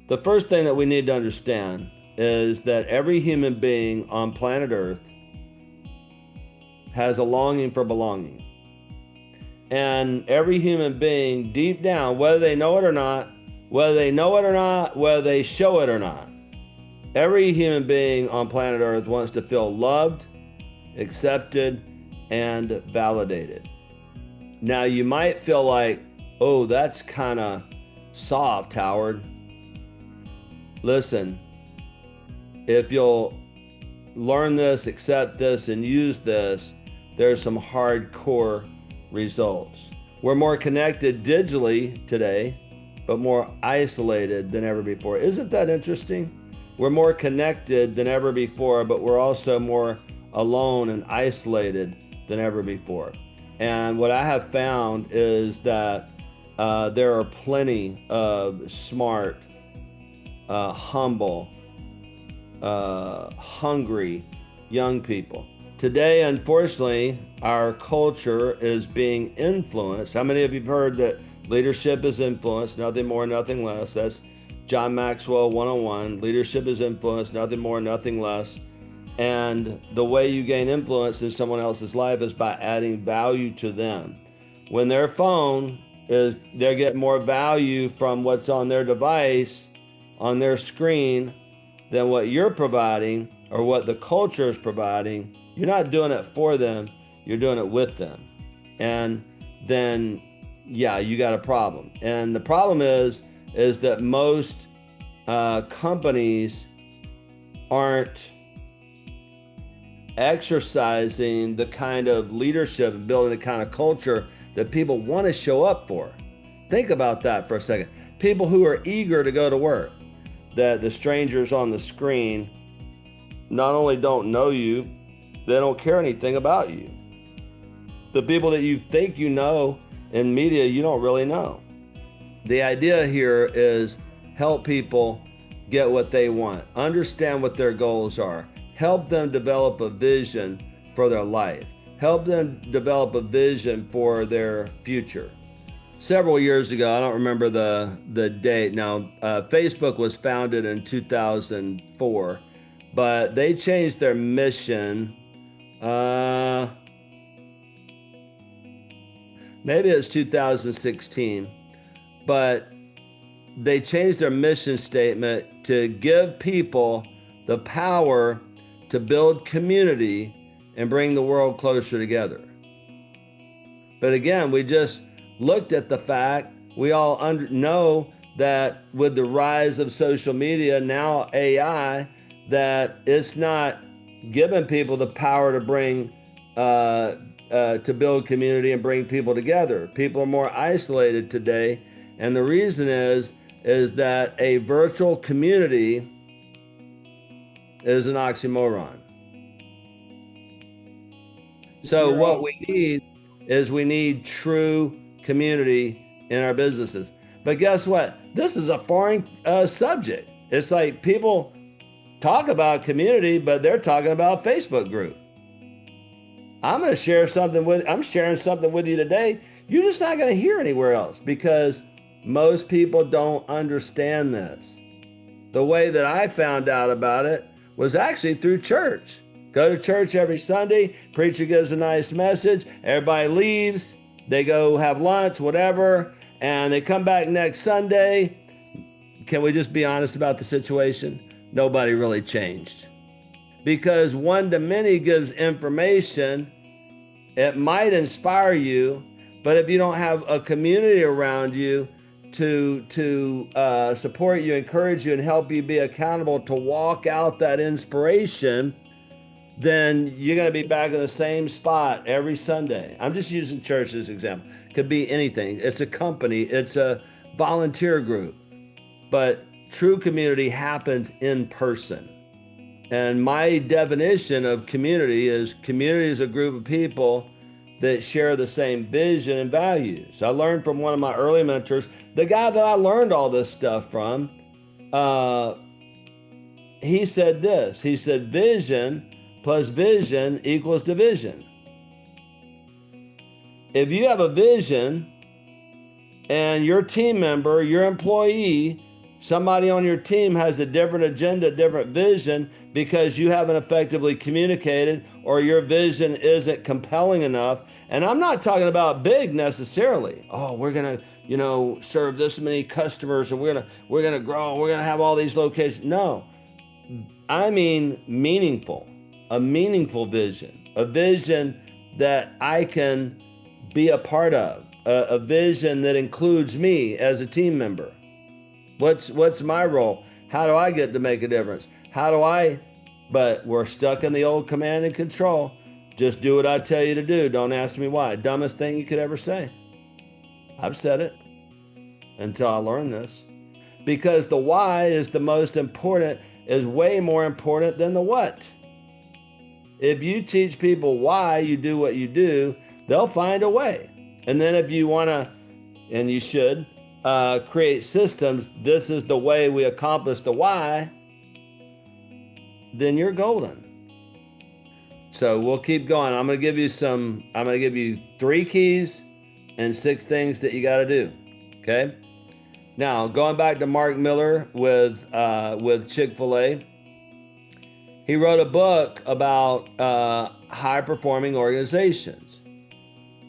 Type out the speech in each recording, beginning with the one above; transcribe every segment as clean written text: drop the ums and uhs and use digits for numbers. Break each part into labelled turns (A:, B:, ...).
A: The first thing that we need to understand is that every human being on planet Earth has a longing for belonging. And every human being deep down, whether they know it or not, whether they show it or not, every human being on planet Earth wants to feel loved, accepted, and validated. Now, you might feel like, oh, that's kind of soft, Howard. Listen, if you'll learn this, accept this, and use this, there's some hardcore results. We're more connected digitally today, but more isolated than ever before. Isn't that interesting? We're more connected than ever before, but we're also more alone and isolated than ever before. And what I have found is that there are plenty of smart, humble, hungry young people. Today, unfortunately, our culture is being influenced. How many of you have heard that leadership is influence, nothing more, nothing less? That's John Maxwell 101. Leadership is influence, nothing more, nothing less. And the way you gain influence in someone else's life is by adding value to them. When their phone is, they're getting more value from what's on their device, on their screen, than what you're providing or what the culture is providing. You're not doing it for them, you're doing it with them. And then, yeah, you got a problem. And the problem is that most companies aren't exercising the kind of leadership and building the kind of culture that people want to show up for. Think about that for a second. People who are eager to go to work, that the strangers on the screen not only don't know you, they don't care anything about you. The people that you think you know in media, you don't really know. The idea here is help people get what they want, understand what their goals are, help them develop a vision for their life, help them develop a vision for their future. Several years ago, I don't remember the date now, Facebook was founded in 2004, but they changed their mission. Maybe it's 2016, but they changed their mission statement to give people the power to build community and bring the world closer together. But again, we just looked at the fact, we all know that with the rise of social media, now AI, that it's not giving people the power to bring, to build community and bring people together. People are more isolated today. And the reason is that a virtual community is an oxymoron. So what we need true community in our businesses. But guess what? This is a foreign subject. It's like people talk about community, but they're talking about Facebook group. I'm sharing something with you today. You're just not going to hear anywhere else because most people don't understand this. The way that I found out about it was actually through church. Go to church every Sunday, preacher gives a nice message, everybody leaves, they go have lunch, whatever, and they come back next Sunday. Can we just be honest about the situation? Nobody really changed. Because one-to-many gives information, it might inspire you, but if you don't have a community around you to support you, encourage you, and help you be accountable to walk out that inspiration, then you're going to be back in the same spot every Sunday. I'm just using church as an example. Could be anything. It's a company. It's a volunteer group. But true community happens in person. And my definition of community is a group of people that share the same vision and values. I learned from one of my early mentors, the guy that I learned all this stuff from, he said this. He said, vision plus vision equals division. If you have a vision and your team member, your employee Somebody on your team has a different agenda, different vision because you haven't effectively communicated or your vision isn't compelling enough. And I'm not talking about big necessarily. Oh, we're going to, serve this many customers and we're going to grow and we're going to have all these locations. No. I mean meaningful, a meaningful vision, a vision that I can be a part of, a vision that includes me as a team member. What's my role? How do I get to make a difference? But we're stuck in the old command and control. Just do what I tell you to do. Don't ask me why. Dumbest thing you could ever say. I've said it until I learned this. Because the why is the most important, is way more important than the what. If you teach people why you do what you do, they'll find a way. And then if you want to, and you should, create systems, this is the way we accomplish the why, then you're golden. So we'll keep going. I'm going to give you 3 keys and 6 things that you got to do. Okay. Now, going back to Mark Miller with Chick-fil-A, he wrote a book about high-performing organizations.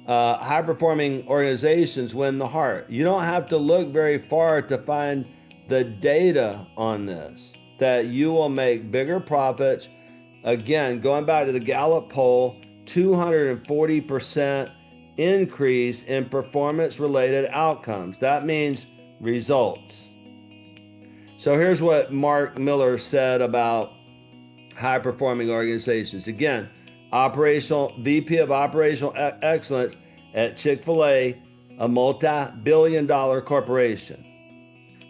A: High-performing organizations win the heart. You don't have to look very far to find the data on this, that you will make bigger profits. Again, going back to the Gallup poll, 240% increase in performance-related outcomes. That means results. So here's what Mark Miller said about high-performing organizations. Again, VP of Operational Excellence at Chick-fil-A, a multi-billion-dollar corporation.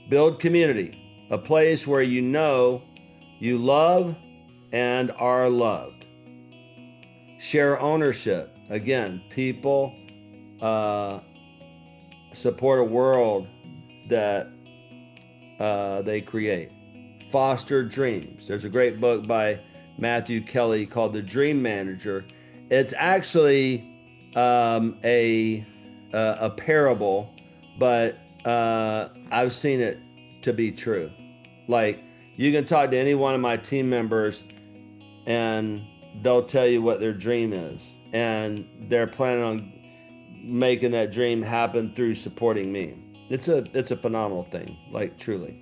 A: Build community, a place where you know you love and are loved. Share ownership. Again, people support a world that they create. Foster dreams. There's a great book by Matthew Kelly called The Dream Manager. It's actually a parable, but I've seen it to be true. Like, you can talk to any one of my team members and they'll tell you what their dream is, and they're planning on making that dream happen through supporting me. It's a phenomenal thing, like, truly.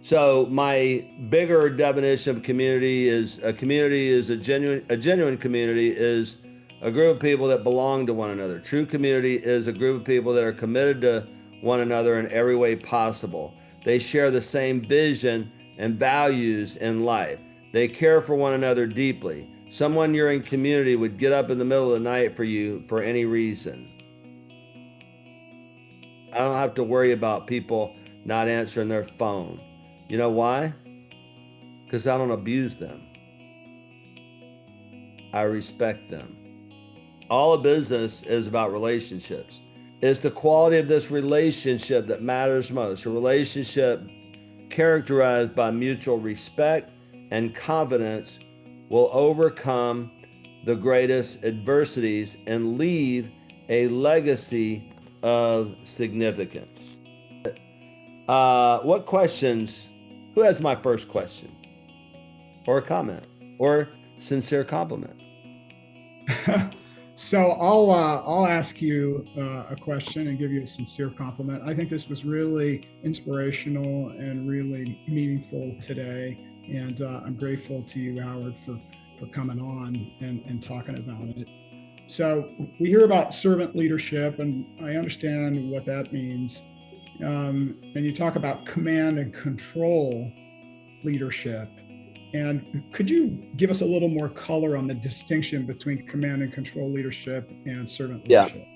A: So my bigger definition of community is a genuine community is a group of people that belong to one another. True community is a group of people that are committed to one another in every way possible. They share the same vision and values in life. They care for one another deeply. Someone you're in community would get up in the middle of the night for you for any reason. I don't have to worry about people not answering their phone. You know why? Because I don't abuse them. I respect them. All of business is about relationships. It's the quality of this relationship that matters most. A relationship characterized by mutual respect and confidence will overcome the greatest adversities and leave a legacy of significance. What questions? Who has my first question or a comment or sincere compliment?
B: So I'll ask you a question and give you a sincere compliment. I think this was really inspirational and really meaningful today. And I'm grateful to you, Howard, for coming on and talking about it. So we hear about servant leadership, and I understand what that means. And you talk about command and control leadership. And could you give us a little more color on the distinction between command and control leadership and servant leadership?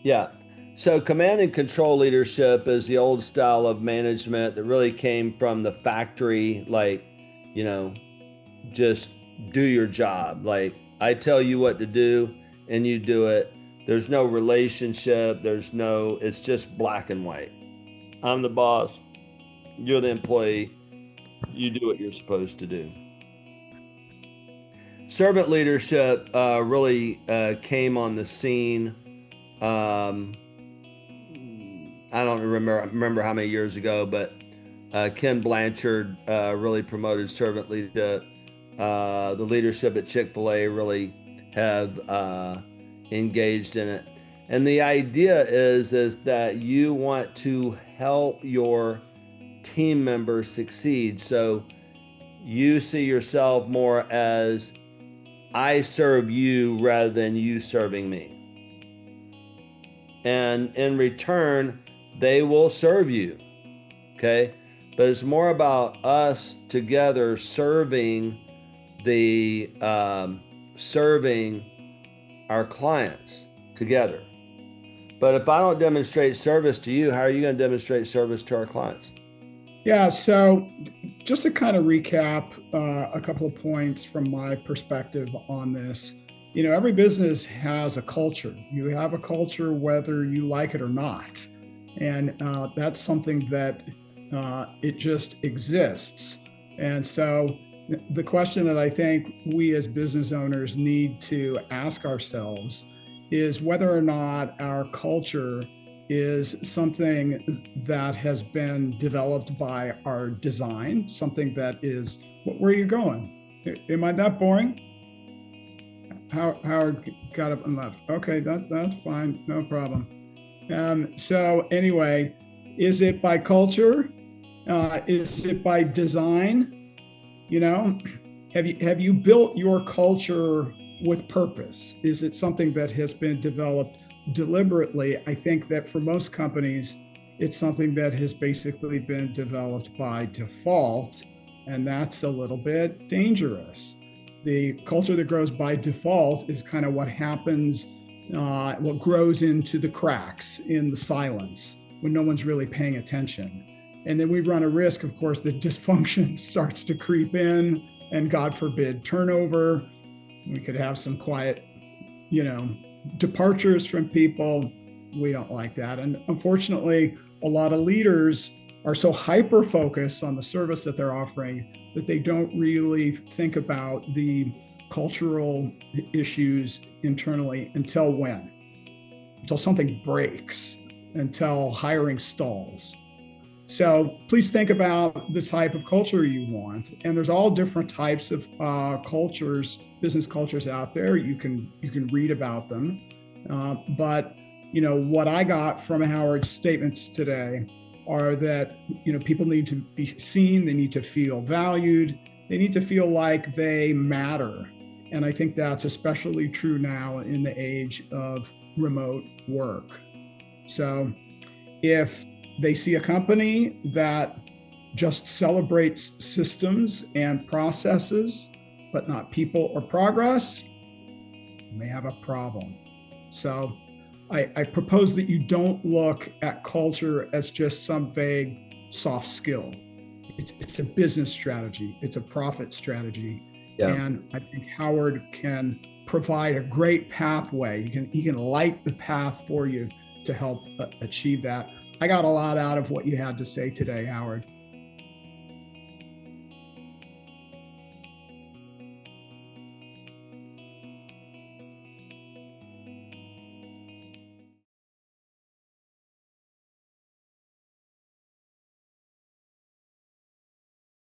A: Yeah. So command and control leadership is the old style of management that really came from the factory, like, just do your job. Like, I tell you what to do and you do it. There's no relationship. It's just black and white. I'm the boss. You're the employee. You do what you're supposed to do. Servant leadership really came on the scene. I I don't remember how many years ago, but Ken Blanchard really promoted servant leadership. The leadership at Chick-fil-A really have engaged in it. And the idea is that you want to help your team members succeed. So you see yourself more as I serve you rather than you serving me. And in return, they will serve you. Okay? But it's more about us together serving our clients together. But if I don't demonstrate service to you, how are you going to demonstrate service to our clients?
B: Yeah, so just to kind of recap a couple of points from my perspective on this, every business has a culture. You have a culture whether you like it or not. And that's something that it just exists. And so the question that I think we as business owners need to ask ourselves is whether or not our culture is something that has been developed by our design, something that is, where are you going? Am I that boring? Howard got up and left. Okay, that's fine, no problem. So anyway, is it by culture? Is it by design? Have you built your culture with purpose? Is it something that has been developed deliberately? I think that for most companies, it's something that has basically been developed by default, and that's a little bit dangerous. The culture that grows by default is kind of what happens, what grows into the cracks in the silence when no one's really paying attention. And then we run a risk, of course, that dysfunction starts to creep in, and God forbid, turnover. We could have some quiet, departures from people. We don't like that. And unfortunately, a lot of leaders are so hyper-focused on the service that they're offering that they don't really think about the cultural issues internally until when? Until something breaks, until hiring stalls. So please think about the type of culture you want. And there's all different types of cultures, business cultures out there. You can read about them. But what I got from Howard's statements today are that people need to be seen, they need to feel valued, they need to feel like they matter. And I think that's especially true now in the age of remote work. So if they see a company that just celebrates systems and processes, but not people or progress, you may have a problem. So I propose that you don't look at culture as just some vague soft skill. It's a business strategy. It's a profit strategy. Yeah. And I think Howard can provide a great pathway. He can light the path for you to help achieve that. I got a lot out of what you had to say today, Howard.